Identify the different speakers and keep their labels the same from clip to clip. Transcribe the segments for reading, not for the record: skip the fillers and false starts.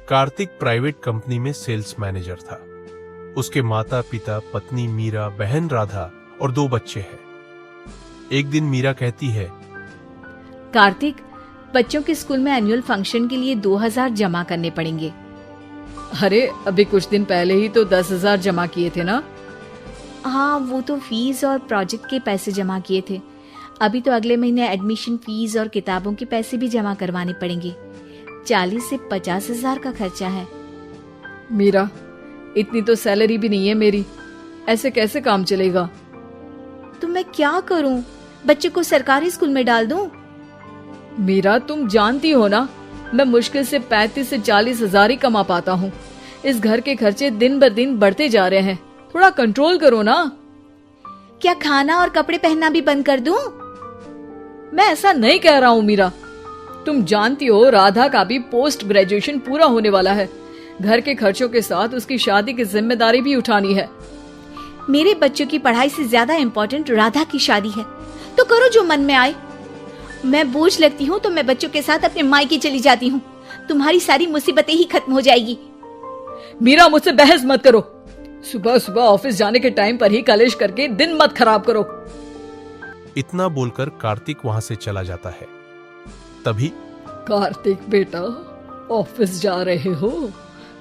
Speaker 1: Kartik private company में sales manager था। उसके माता पिता, पत्नी मीरा, बहन राधा और 2 बच्चे हैं। एक दिन मीरा कहती है,
Speaker 2: कार्तिक, बच्चों के स्कूल में एनुअल फंक्शन के लिए 2000 जमा करने पड़ेंगे।
Speaker 3: अरे अभी कुछ दिन पहले ही तो 10,000 जमा किए थे ना।
Speaker 2: हाँ, वो तो फीस और प्रोजेक्ट के पैसे जमा किए थे। अभी तो अगले महीने एडमिशन फीस और किताबों के पैसे भी जमा करवाने पड़ेंगे। 40 से 50,000 का खर्चा है।
Speaker 3: मीरा, इतनी तो सैलरी भी नहीं है मेरी, ऐसे कैसे काम चलेगा?
Speaker 2: तो मैं क्या करूं? बच्चे को सरकारी स्कूल में डाल दूं?
Speaker 3: मीरा, तुम जानती हो ना, मैं मुश्किल से 35 से 40,000 ही कमा पाता हूँ। इस घर के खर्चे दिन ब दिन बढ़ते जा रहे हैं, थोड़ा कंट्रोल करो ना।
Speaker 2: क्या खाना और कपड़े पहनना भी बंद कर दूं?
Speaker 3: मैं ऐसा नहीं कह रहा हूँ मीरा। तुम जानती हो राधा का भी पोस्ट ग्रेजुएशन पूरा होने वाला है। घर के खर्चों के साथ उसकी शादी की जिम्मेदारी भी उठानी है।
Speaker 2: मेरे बच्चों की पढ़ाई से ज्यादा इम्पोर्टेंट राधा की शादी है, तो करो जो मन में आए। मैं बोझ लगती हूँ तो मैं बच्चों के साथ अपने मायके चली जाती हूँ। तुम्हारी सारी मुसीबतें ही खत्म हो जाएगी।
Speaker 3: मीरा, मुझसे बहस मत करो। सुबह सुबह ऑफिस जाने के टाइम पर ही कलेश करके दिन मत खराब करो।
Speaker 1: इतना बोलकर कार्तिक वहां से चला जाता है। तभी,
Speaker 3: कार्तिक बेटा, ऑफिस जा रहे हो?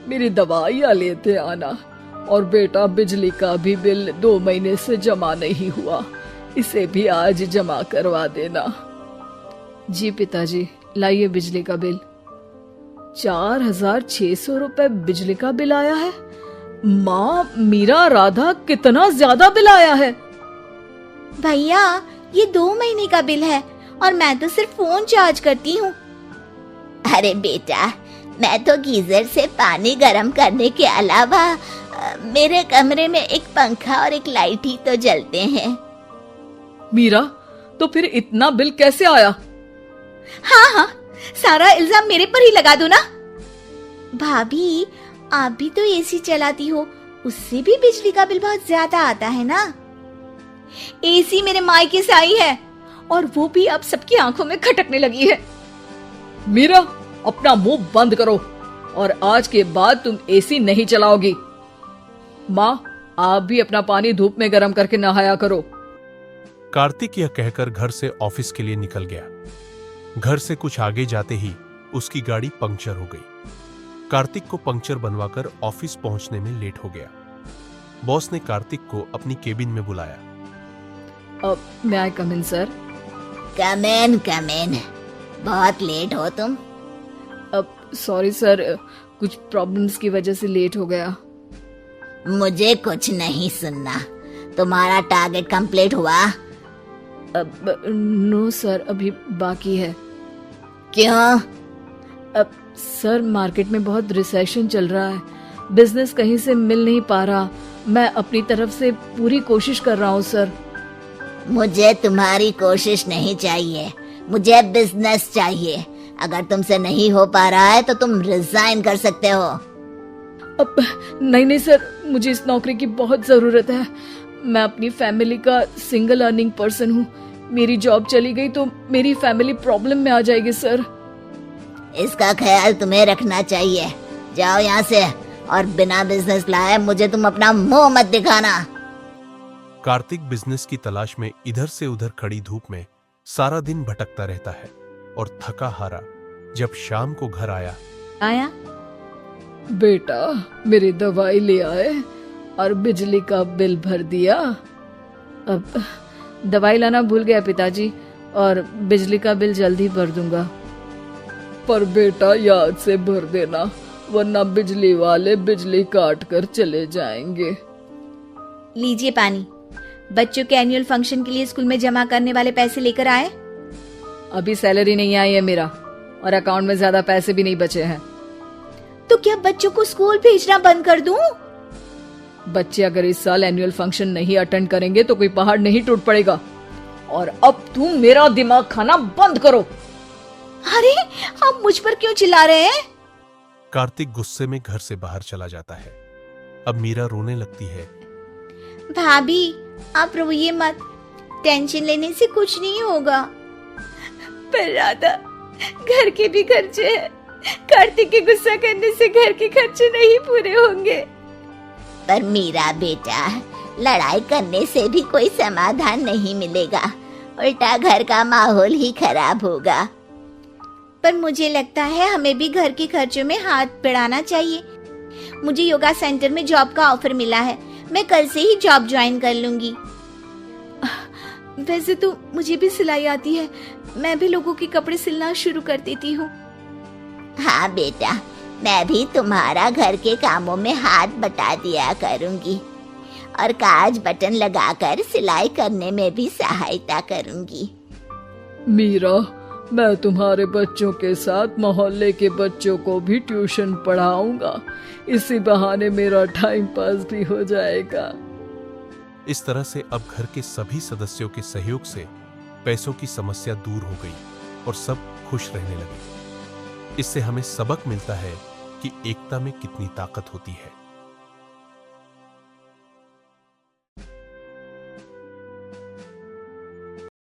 Speaker 3: मेरी दवाइयाँ लेते आना। और बेटा, बिजली का भी बिल 2 महीने से जमा नहीं हुआ, इसे भी आज जमा करवा देना। जी पिताजी, लाइए बिजली का बिल। 4,600 रुपए बिजली का बिल आया है। माँ, मीरा, राधा, कितना ज्यादा बिल आया है।
Speaker 2: भैया, ये 2 महीने का बिल है और मैं तो सिर्फ फोन चार्ज करती हूँ।
Speaker 4: अरे बेटा, मैं तो गीजर से पानी गर्म करने के अलावा मेरे कमरे में एक पंखा और एक लाइट ही तो जलते हैं।
Speaker 3: मीरा, तो फिर इतना बिल कैसे आया?
Speaker 2: हाँ, सारा इल्जाम मेरे पर ही लगा दो ना। भाभी, आप भी तो एसी चलाती हो, उससे भी बिजली का बिल बहुत ज्यादा आता है ना। एसी मेरे मायके से आई है और वो भी अब सबकी आंखों में खटकने लगी है।
Speaker 3: मीरा, अपना मुंह बंद करो और आज के बाद तुम एसी नहीं चलाओगी। माँ, आप भी अपना पानी धूप में गर्म करके नहाया करो।
Speaker 1: कार्तिक यह कहकर घर से ऑफिस के लिए निकल गया। घर से कुछ आगे जाते ही उसकी गाड़ी पंक्चर हो गई। कार्तिक को पंक्चर बनवाकर ऑफिस पहुंचने में लेट हो गया। बॉस ने कार्तिक को अपनी केबिन में बुलाया।
Speaker 3: अब मैं आई कम इन सर?
Speaker 4: कम इन। बहुत लेट हो तुम।
Speaker 3: अब सॉरी सर, कुछ प्रॉब्लम्स की वजह से लेट हो गया।
Speaker 4: मुझे कुछ नहीं सुनना। तुम्हारा टारगेट कंप्लीट हुआ?
Speaker 3: अब नो सर, अभी बाकी है।
Speaker 4: क्यों?
Speaker 3: अब सर, मार्केट में बहुत रिसेशन चल रहा है, बिजनेस कहीं से मिल नहीं पा रहा। मैं अपनी तरफ से पूरी कोशिश कर रहा हूँ सर।
Speaker 4: मुझे तुम्हारी कोशिश नहीं चाहिए, मुझे बिजनेस चाहिए। अगर तुमसे नहीं हो पा रहा है तो तुम रिजाइन कर सकते हो।
Speaker 3: अब नहीं सर, मुझे इस नौकरी की बहुत जरूरत है। मैं अपनी फैमिली का सिंगल अर्निंग पर्सन हूँ। मेरी जॉब चली गई तो मेरी फैमिली प्रॉब्लम में आ जाएगी सर।
Speaker 4: इसका ख्याल तुम्हें रखना चाहिए। जाओ यहाँ से, और बिना बिजनेस लाए मुझे तुम अपना मुंह मत दिखाना।
Speaker 1: कार्तिक बिजनेस की तलाश में इधर से उधर खड़ी धूप में सारा दिन भटकता रहता है और थका हारा जब शाम को घर आया।
Speaker 3: बेटा, मेरी दवाई ले आए और बिजली का बिल भर दिया। अब दवाई लाना भूल गया पिताजी, और बिजली का बिल जल्दी भर दूंगा। पर बेटा, याद से भर देना, वरना बिजली वाले बिजली काट कर चले जाएंगे।
Speaker 2: लीजिए पानी। बच्चों के एनुअल फंक्शन के लिए स्कूल में जमा करने वाले पैसे लेकर आए?
Speaker 3: अभी सैलरी नहीं आई है मेरा, और अकाउंट में ज्यादा पैसे भी नहीं बचे हैं।
Speaker 2: तो क्या बच्चों को स्कूल भेजना बंद कर दूं?
Speaker 3: बच्चे अगर इस साल एनुअल फंक्शन नहीं अटेंड करेंगे तो कोई पहाड़ नहीं टूट पड़ेगा। और अब तुम मेरा दिमाग खाना बंद करो।
Speaker 2: अरे, आप मुझ पर क्यों चिल्ला रहे हैं?
Speaker 1: कार्तिक गुस्से में घर से बाहर चला जाता है। अब मीरा रोने लगती है।
Speaker 2: भाभी, आप रोइए मत, टेंशन लेने से कुछ नहीं होगा। पर राधा, घर के भी खर्चे हैं। कार्तिक के गुस्सा करने से घर के खर्चे नहीं पूरे होंगे।
Speaker 4: पर मीरा बेटा, लड़ाई करने से भी कोई समाधान नहीं मिलेगा, उल्टा घर का माहौल ही खराब होगा।
Speaker 2: पर मुझे लगता है हमें भी घर के खर्चों में हाथ बढ़ाना चाहिए। मुझे योगा सेंटर में जॉब का ऑफर मिला है, मैं कल से ही जॉब ज्वाइन कर लूंगी। वैसे तो मुझे भी सिलाई आती है, मैं भी लोगों के कपड़े सिलना शुरू कर देती हूँ।
Speaker 4: हाँ बेटा, मैं भी तुम्हारा घर के कामों में हाथ बटा दिया करूंगी और काज बटन लगाकर सिलाई करने में भी सहायता करूंगी।
Speaker 3: मीरा, मैं तुम्हारे बच्चों के साथ मोहल्ले के बच्चों को भी ट्यूशन पढ़ाऊंगा। इसी बहाने मेरा टाइम पास भी हो जाएगा।
Speaker 1: इस तरह से अब घर के सभी सदस्यों के सहयोग से पैसों की समस्या दूर हो गई और सब खुश रहने लगे। इससे हमें सबक मिलता है कि एकता में कितनी ताकत होती है।